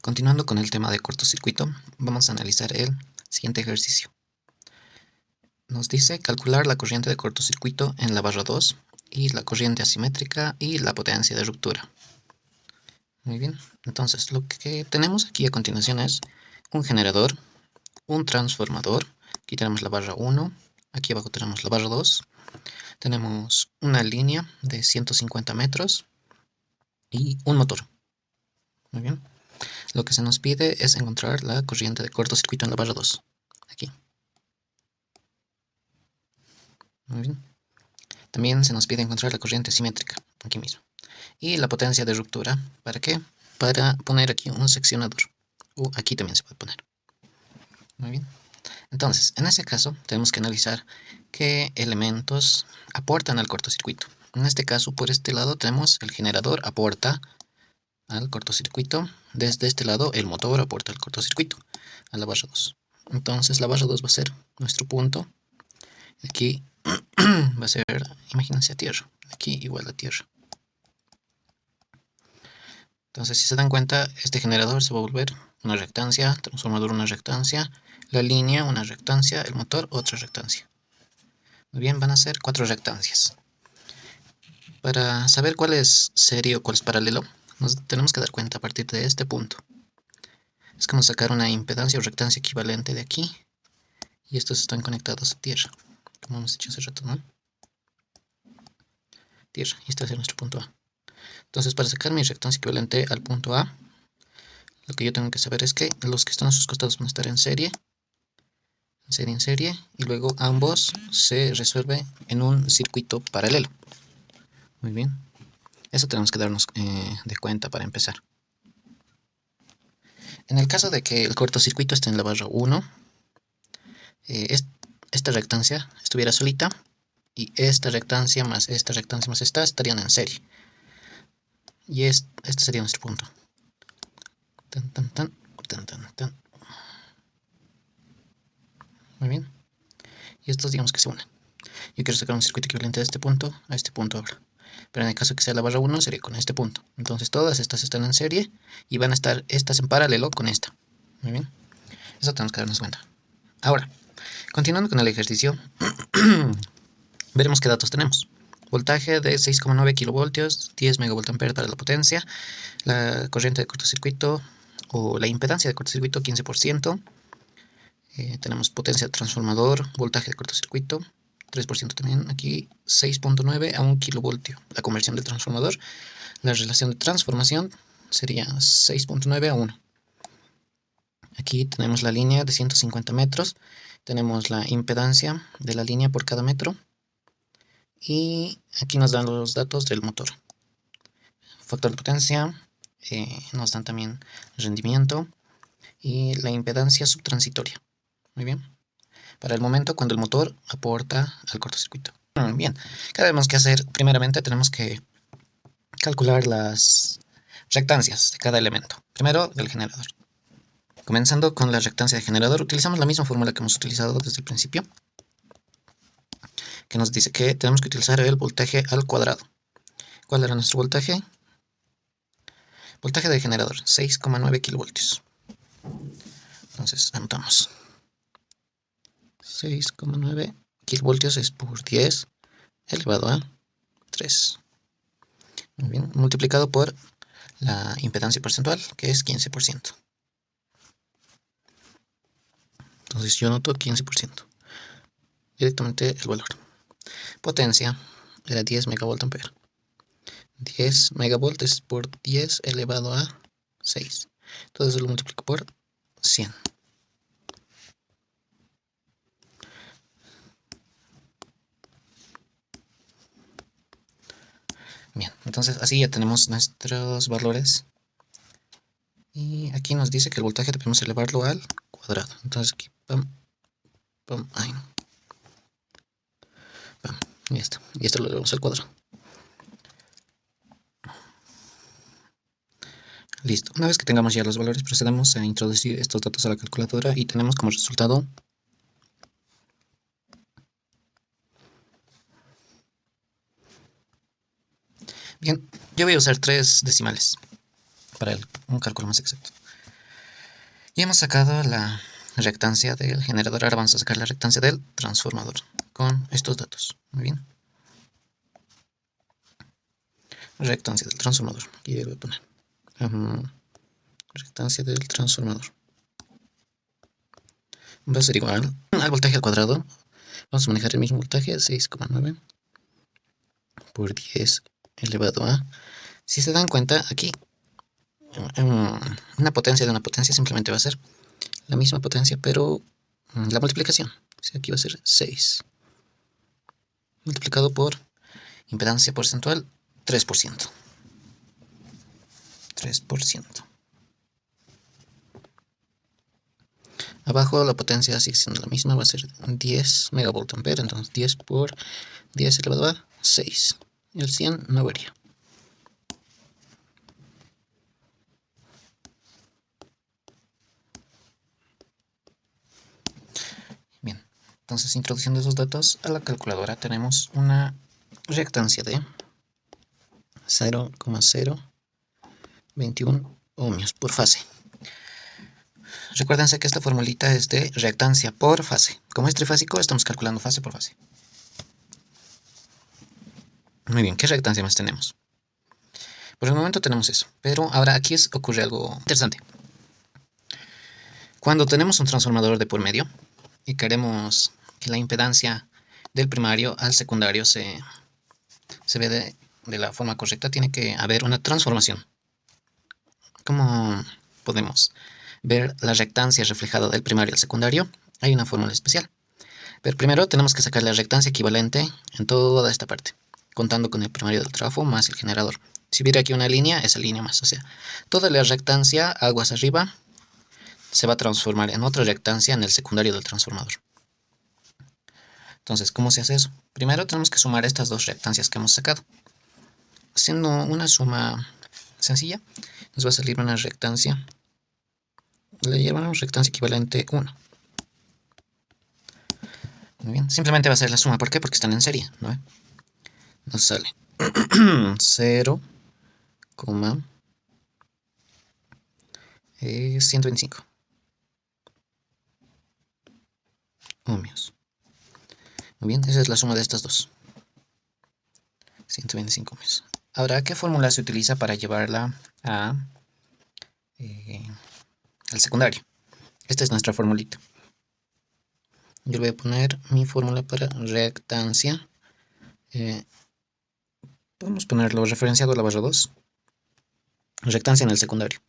Continuando con el tema de cortocircuito, vamos a analizar el siguiente ejercicio. Nos dice calcular la corriente de cortocircuito en la barra 2 y la corriente asimétrica y la potencia de ruptura. Muy bien, entonces lo que tenemos aquí a continuación es un generador, un transformador. Aquí tenemos la barra 1, aquí abajo tenemos la barra 2. Tenemos una línea de 150 metros y un motor. Muy bien. Lo que se nos pide es encontrar la corriente de cortocircuito en la barra 2. Aquí. Muy bien. También se nos pide encontrar la corriente simétrica. Aquí mismo. Y la potencia de ruptura. ¿Para qué? Para poner aquí un seccionador. Aquí también se puede poner. Muy bien. Entonces, en ese caso, tenemos que analizar qué elementos aportan al cortocircuito. En este caso, por este lado tenemos el generador aporta al cortocircuito. Desde este lado, el motor aporta al cortocircuito, a la barra 2. Entonces, la barra 2 va a ser nuestro punto. Aquí va a ser, imagínense, a tierra. Aquí igual a tierra. Entonces, si se dan cuenta, este generador se va a volver una reactancia, transformador una reactancia, la línea una reactancia, el motor otra reactancia. Muy bien, van a ser 4 reactancias. Para saber cuál es serie o cuál es paralelo, nos tenemos que dar cuenta a partir de este punto. Es como sacar una impedancia o reactancia equivalente de aquí, y estos están conectados a tierra, como hemos dicho hace rato, ¿no? Tierra, y este va a ser nuestro punto A. Entonces, para sacar mi reactancia equivalente al punto A, lo que yo tengo que saber es que los que están a sus costados van a estar en serie, y luego ambos se resuelven en un circuito paralelo. Muy bien, eso tenemos que darnos de cuenta para empezar. En el caso de que el cortocircuito esté en la barra 1, esta reactancia estuviera solita, y esta reactancia más esta estarían en serie. Y este sería nuestro punto. Tan, tan, tan, tan, tan, tan. Muy bien. Y estos digamos que se unen. Yo quiero sacar un circuito equivalente de este punto a este punto ahora. Pero en el caso que sea la barra 1 sería con este punto. Entonces todas estas están en serie y van a estar estas en paralelo con esta. Muy bien. Eso tenemos que darnos cuenta. Ahora, continuando con el ejercicio, veremos qué datos tenemos. Voltaje de 6,9 kilovoltios, 10 megavoltampere para la potencia, la corriente de cortocircuito o la impedancia de cortocircuito 15%, tenemos potencia de transformador, voltaje de cortocircuito 3% también, aquí 6.9 a 1 kilovoltio, la conversión del transformador, la relación de transformación sería 6.9 a 1. Aquí tenemos la línea de 150 metros, tenemos la impedancia de la línea por cada metro, y aquí nos dan los datos del motor. Factor de potencia, nos dan también rendimiento y la impedancia subtransitoria. Muy bien. Para el momento cuando el motor aporta al cortocircuito. Bien, ¿qué tenemos que hacer? Primeramente tenemos que calcular las reactancias de cada elemento. Primero, del generador. Comenzando con la reactancia del generador, utilizamos la misma fórmula que hemos utilizado desde el principio, que nos dice que tenemos que utilizar el voltaje al cuadrado. ¿Cuál era nuestro voltaje? Voltaje del generador, 6,9 kilovoltios. Entonces, anotamos. 6,9 kilovoltios es por 10 elevado a 3. Muy bien, multiplicado por la impedancia porcentual, que es 15%. Entonces yo anoto 15%. Directamente el valor. Potencia era 10 megavoltampere. 10 megavolts por 10 elevado a 6. Entonces lo multiplico por 100. Bien, entonces así ya tenemos nuestros valores. Y aquí nos dice que el voltaje debemos elevarlo al cuadrado. Entonces aquí, pam, pam, ay, pam, y esto. Y esto lo elevamos al cuadrado. Listo. Una vez que tengamos ya los valores, procedemos a introducir estos datos a la calculadora y tenemos como resultado bien, yo voy a usar 3 decimales para un cálculo más exacto. Y hemos sacado la reactancia del generador. Ahora vamos a sacar la reactancia del transformador con estos datos. Muy bien. Reactancia del transformador. Aquí voy a poner reactancia del transformador. Va a ser igual al voltaje al cuadrado. Vamos a manejar el mismo voltaje, 6,9 por 10 elevado a... Si se dan cuenta, aquí una potencia de una potencia simplemente va a ser la misma potencia, pero la multiplicación. Aquí va a ser 6 multiplicado por impedancia porcentual 3%. 3%. Abajo la potencia sigue siendo la misma, va a ser 10 megavoltampere, entonces 10 por 10 elevado a 6. Y el 100 no varía. Bien, entonces introduciendo esos datos a la calculadora tenemos una reactancia de 0,021 ohmios por fase. Recuérdense que esta formulita es de reactancia por fase. Como es trifásico, estamos calculando fase por fase. Muy bien, ¿qué reactancia más tenemos? Por el momento tenemos eso, pero ahora aquí ocurre algo interesante. Cuando tenemos un transformador de por medio y queremos que la impedancia del primario al secundario se ve de la forma correcta, tiene que haber una transformación. ¿Cómo podemos ver la reactancia reflejada del primario al secundario? Hay una fórmula especial. Pero primero tenemos que sacar la reactancia equivalente en toda esta parte, contando con el primario del trafo más el generador. Si hubiera aquí una línea, esa línea más, o sea, toda la reactancia aguas arriba se va a transformar en otra reactancia en el secundario del transformador. Entonces, ¿cómo se hace eso? Primero tenemos que sumar estas dos reactancias que hemos sacado. Haciendo una suma sencilla, nos va a salir una reactancia, le llamamos reactancia equivalente 1. Muy bien, simplemente va a ser la suma, ¿por qué? Porque están en serie, ¿no? Nos sale 0, 125 ohmios. Muy bien, esa es la suma de estas dos. 125 ohmios. Ahora, ¿qué fórmula se utiliza para llevarla al secundario? Esta es nuestra formulita. Yo voy a poner mi fórmula para reactancia. Podemos ponerlo referenciado a la barra 2. Reactancia en el secundario.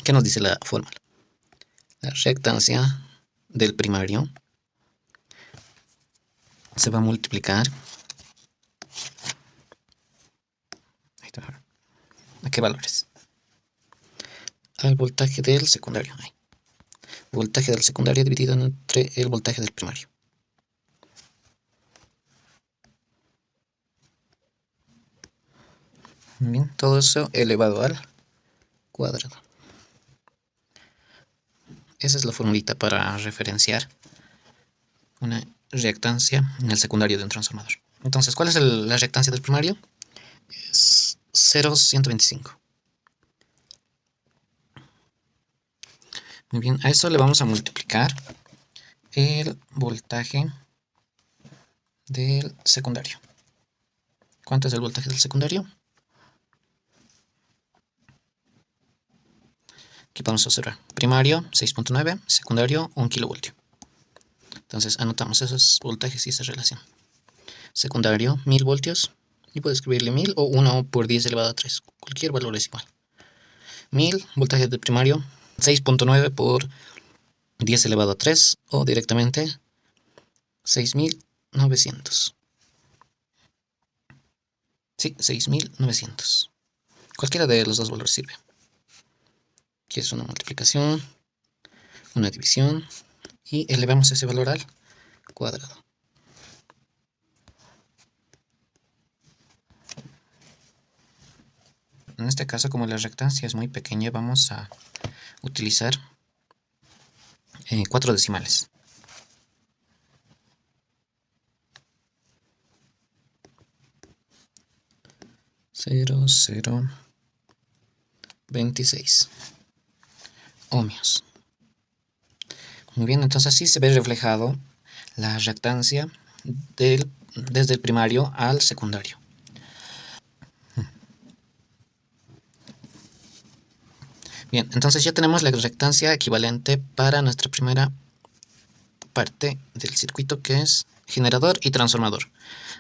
¿Qué nos dice la fórmula? La reactancia del primario se va a multiplicar. ¿A qué valores? Al voltaje del secundario. Voltaje del secundario dividido entre el voltaje del primario. Bien, todo eso elevado al cuadrado. Esa es la formulita para referenciar una reactancia en el secundario de un transformador. Entonces, ¿cuál es la reactancia del primario? Es 0,125. Muy bien, a eso le vamos a multiplicar el voltaje del secundario. ¿Cuánto es el voltaje del secundario? Aquí podemos observar. Primario 6.9, secundario 1 kilovoltio. Entonces anotamos esos voltajes y esa relación. Secundario 1000 voltios. Y puedo escribirle 1000 o 1 por 10 elevado a 3. Cualquier valor es igual. 1000 voltaje del primario 6.9 por 10 elevado a 3 o directamente 6900. Sí, 6900. Cualquiera de los dos valores sirve. Aquí es una multiplicación, una división y elevamos ese valor al cuadrado. En este caso, como la reactancia es muy pequeña, vamos a utilizar 4 decimales. 0, 0, 26 ohmios. Muy bien, entonces así se ve reflejado la reactancia desde el primario al secundario. Bien, entonces ya tenemos la reactancia equivalente para nuestra primera parte del circuito, que es generador y transformador.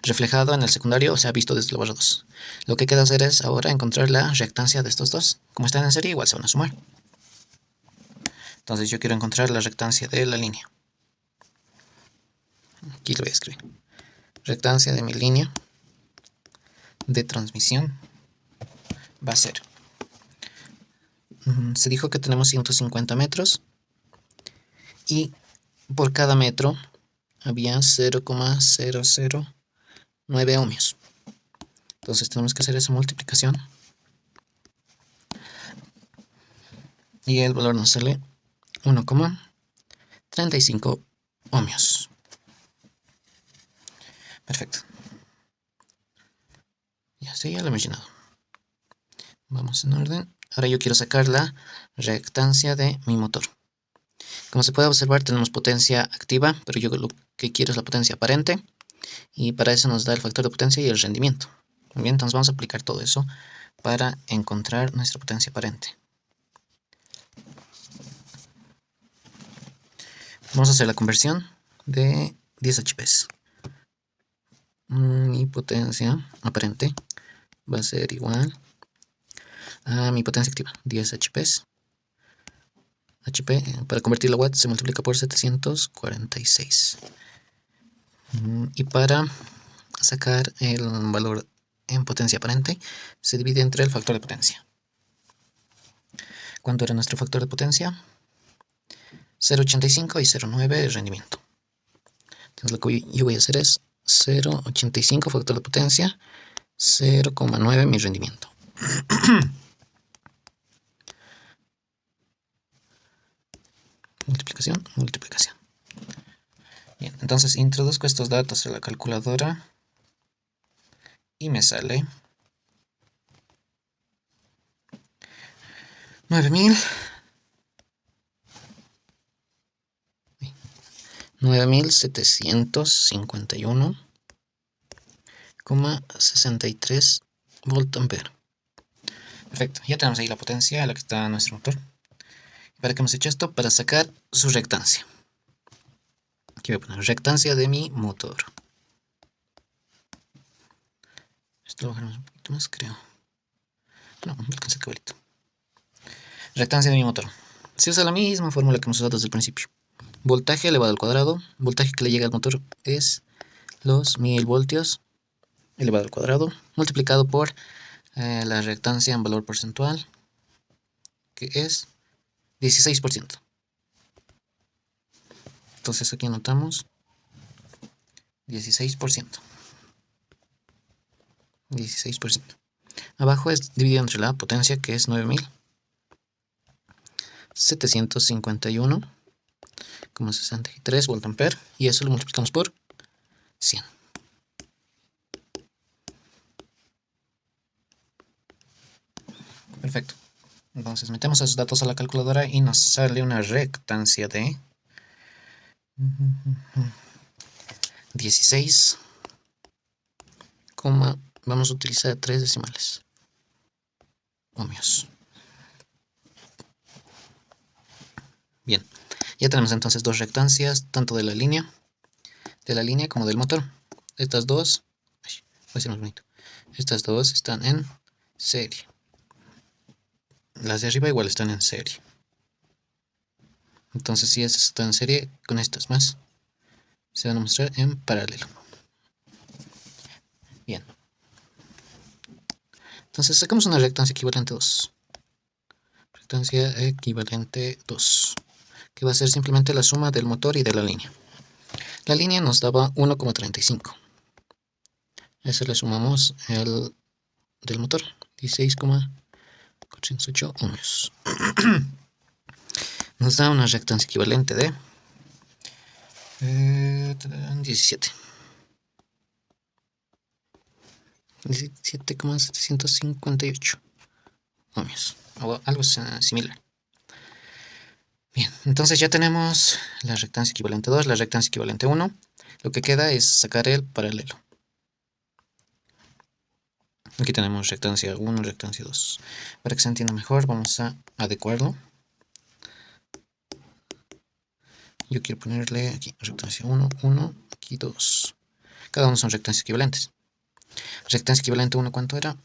Reflejado en el secundario se ha visto desde la barra 2. Lo que queda hacer es ahora encontrar la reactancia de estos dos. Como están en serie, igual se van a sumar. Entonces yo quiero encontrar la reactancia de la línea. Aquí lo voy a escribir. Reactancia de mi línea de transmisión va a ser, se dijo que tenemos 150 metros y por cada metro había 0,009 ohmios. Entonces tenemos que hacer esa multiplicación y el valor nos sale 1,35 ohmios. Perfecto. Ya lo hemos llenado. Vamos en orden. Ahora yo quiero sacar la reactancia de mi motor. Como se puede observar, tenemos potencia activa, pero yo lo que quiero es la potencia aparente. Y para eso nos da el factor de potencia y el rendimiento. Muy bien, entonces vamos a aplicar todo eso para encontrar nuestra potencia aparente. Vamos a hacer la conversión de 10 HP. Mi potencia aparente va a ser igual a mi potencia activa, 10 HP. HP, para convertirlo a watts, se multiplica por 746. Y para sacar el valor en potencia aparente, se divide entre el factor de potencia. ¿Cuánto era nuestro factor de potencia? 0,85 y 0,9 el rendimiento. Entonces lo que yo voy a hacer es 0,85 factor de potencia, 0,9 mi rendimiento. Multiplicación, multiplicación. Bien, entonces introduzco estos datos en la calculadora y me sale 9.751,63 volt ampere. Perfecto, ya tenemos ahí la potencia a la que está nuestro motor. ¿Para qué hemos hecho esto? Para sacar su reactancia. Aquí voy a poner reactancia de mi motor. Esto lo bajamos un poquito más, creo. No, no alcanza el caballito. Reactancia de mi motor. Se usa la misma fórmula que hemos usado desde el principio. Voltaje elevado al cuadrado. Voltaje que le llega al motor es los 1000 voltios elevado al cuadrado, multiplicado por la reactancia en valor porcentual, que es 16%. Entonces aquí anotamos 16%. 16%. Abajo es dividido entre la potencia, que es 9.751,63 voltampere, y eso lo multiplicamos por 100. Perfecto. Entonces metemos esos datos a la calculadora y nos sale una reactancia de 16, vamos a utilizar 3 decimales ohmios. Bien, ya tenemos entonces dos reactancias, tanto de la línea como del motor. Estas dos, voy a ser más bonito. Estas dos están en serie. Las de arriba igual están en serie. Entonces si estas están en serie, con estas más se van a mostrar en paralelo. Bien. Entonces sacamos una reactancia equivalente 2. Reactancia equivalente 2. Que va a ser simplemente la suma del motor y de la línea. La línea nos daba 1,35. A eso le sumamos el del motor, 16,408 ohmios. Nos da una reactancia equivalente de 17. 17,758. ohmios, o algo similar. Bien, entonces ya tenemos la reactancia equivalente 2, la reactancia equivalente 1. Lo que queda es sacar el paralelo. Aquí tenemos reactancia 1, reactancia 2. Para que se entienda mejor, vamos a adecuarlo. Yo quiero ponerle aquí reactancia 1, 1, aquí 2. Cada uno son reactancias equivalentes. Reactancia equivalente 1, ¿cuánto era?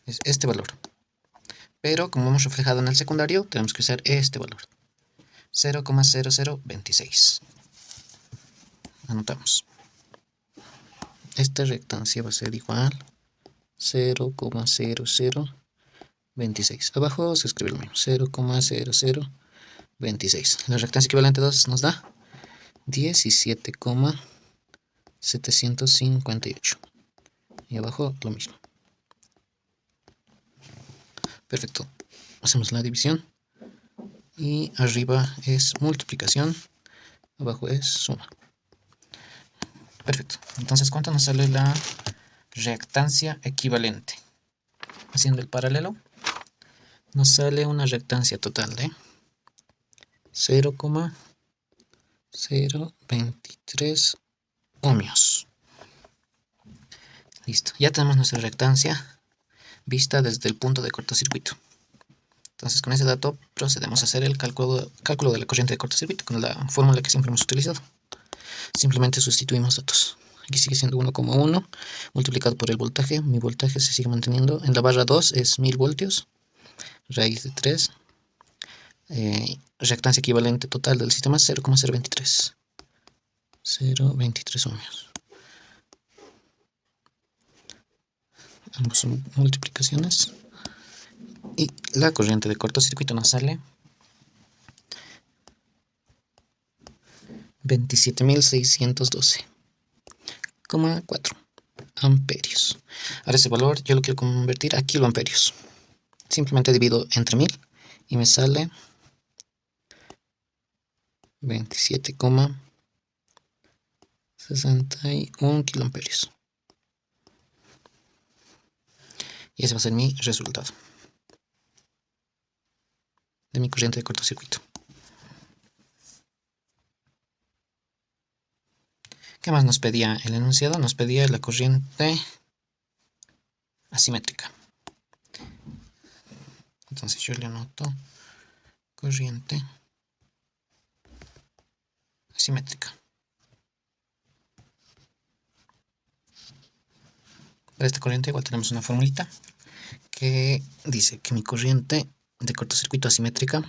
Es este valor. Pero como hemos reflejado en el secundario, tenemos que usar este valor. 0,0026. Anotamos. Esta reactancia va a ser igual 0,0026. Abajo se escribe lo mismo, 0,0026. La reactancia equivalente 2 nos da 17,758. Y abajo lo mismo. Perfecto. Hacemos la división. Y arriba es multiplicación. Abajo es suma. Perfecto. Entonces, ¿cuánto nos sale la reactancia equivalente? Haciendo el paralelo, nos sale una reactancia total de 0,023 ohmios. Listo. Ya tenemos nuestra reactancia vista desde el punto de cortocircuito. Entonces, con ese dato procedemos a hacer el cálculo de la corriente de cortocircuito con la fórmula que siempre hemos utilizado. Simplemente sustituimos datos. Aquí sigue siendo 1,1 multiplicado por el voltaje. Mi voltaje se sigue manteniendo. En la barra 2 es 1000 voltios. Raíz de 3. Reactancia equivalente total del sistema es 0,023. 0,23 ohmios. Ambos son multiplicaciones. Y la corriente de cortocircuito nos sale 27.612,4 amperios. Ahora ese valor yo lo quiero convertir a kiloamperios. Simplemente divido entre 1000 y me sale 27,61 kiloamperios. Y ese va a ser mi resultado de mi corriente de cortocircuito. ¿Qué más nos pedía el enunciado? Nos pedía la corriente asimétrica. Entonces yo le anoto corriente asimétrica. Para esta corriente igual tenemos una formulita que dice que mi corriente de cortocircuito asimétrica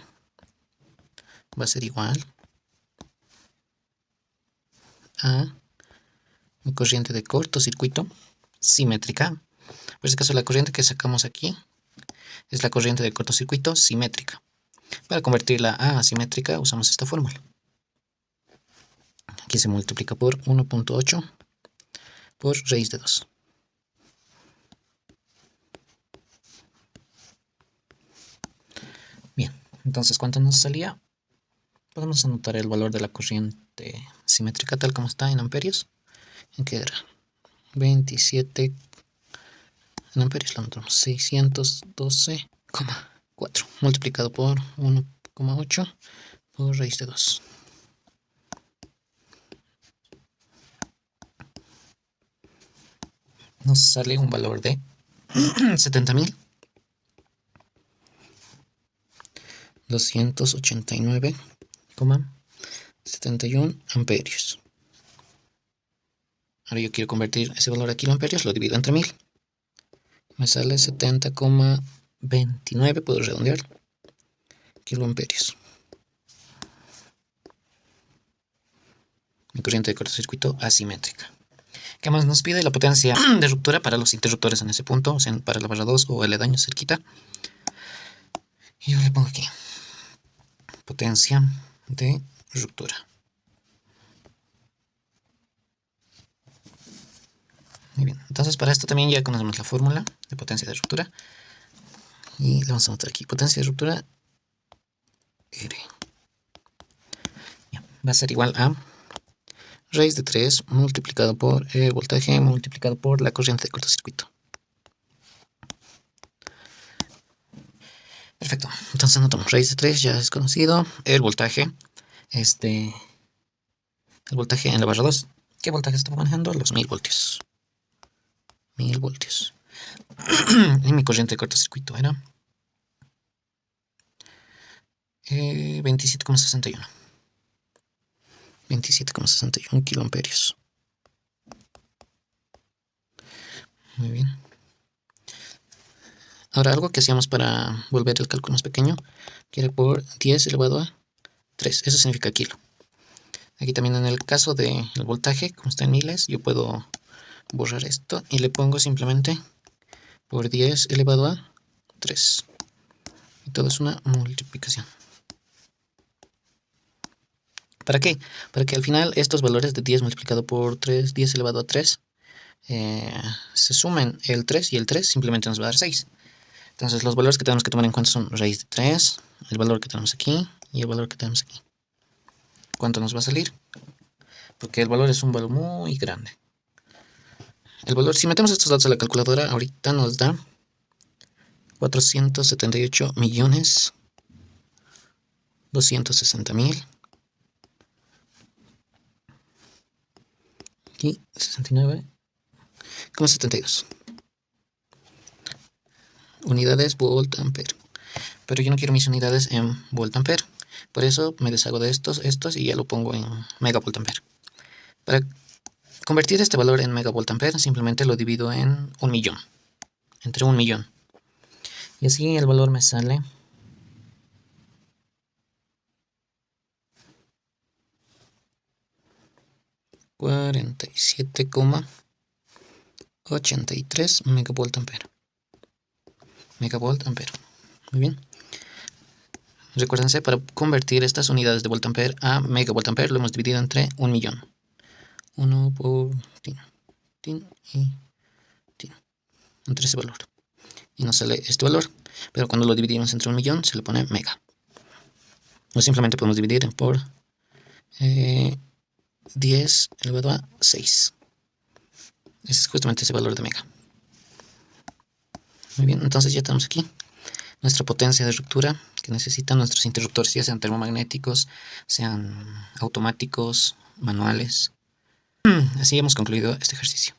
va a ser igual a mi corriente de cortocircuito simétrica. Por este caso la corriente que sacamos aquí es la corriente de cortocircuito simétrica. Para convertirla a asimétrica usamos esta fórmula. Aquí se multiplica por 1,8 por raíz de 2. Bien, entonces ¿cuánto nos salía? Podemos anotar el valor de la corriente simétrica tal como está en amperios. ¿En qué era? 27 en amperios, lo anotamos 612,4 multiplicado por 1,8 por raíz de 2. Nos sale un valor de 70.289,71 amperios. Ahora yo quiero convertir ese valor a kiloamperios, lo divido entre 1000. Me sale 70,29, puedo redondear, kiloamperios. Mi corriente de cortocircuito asimétrica. ¿Qué más nos pide? La potencia de ruptura para los interruptores en ese punto, o sea, para la barra 2 o aledaño cerquita. Y yo le pongo aquí potencia de ruptura. Muy bien, entonces para esto también ya conocemos la fórmula de potencia de ruptura. Y le vamos a anotar aquí, potencia de ruptura R. Ya, va a ser igual a raíz de 3 multiplicado por el voltaje multiplicado por la corriente de cortocircuito. Perfecto, entonces anotamos raíz de 3, ya es conocido. El voltaje, el voltaje en la barra 2. ¿Qué voltaje estamos manejando? Los 1000 voltios. 1000 voltios. Y mi corriente de cortocircuito era 27,61. 27,61 kiloamperios. Muy bien. Ahora algo que hacíamos para volver el cálculo más pequeño, que era por 10 elevado a 3. Eso significa kilo. Aquí también en el caso del voltaje, como está en miles, yo puedo borrar esto y le pongo simplemente por 10 elevado a 3. Y todo es una multiplicación. ¿Para qué? Para que al final estos valores de 10 multiplicado por 3, 10 elevado a 3, se sumen el 3 y el 3 simplemente nos va a dar 6. Entonces los valores que tenemos que tomar en cuenta son raíz de 3, el valor que tenemos aquí y el valor que tenemos aquí. ¿Cuánto nos va a salir? Porque el valor es un valor muy grande. El valor, si metemos estos datos a la calculadora, ahorita nos da 478.260.000 y 69,72 unidades volt-ampere. Pero yo no quiero mis unidades en volt-ampere, por eso me deshago de estos y ya lo pongo en megavolt-ampere. Para convertir este valor en megavolt-ampere simplemente lo divido en 1.000.000, entre 1.000.000. Y así el valor me sale 47,83 megavolt-ampere. Muy bien. Recuérdense, para convertir estas unidades de volt-ampere a megavolt-ampere lo hemos dividido entre 1.000.000. 1 por tin y tin, entre ese valor. Y nos sale este valor. Pero cuando lo dividimos entre 1.000.000 se le pone mega. O simplemente podemos dividir por 10 elevado a 6. Ese es justamente ese valor de mega. Muy bien, entonces ya tenemos aquí nuestra potencia de ruptura que necesitan nuestros interruptores, ya sean termomagnéticos, sean automáticos, manuales. Así hemos concluido este ejercicio.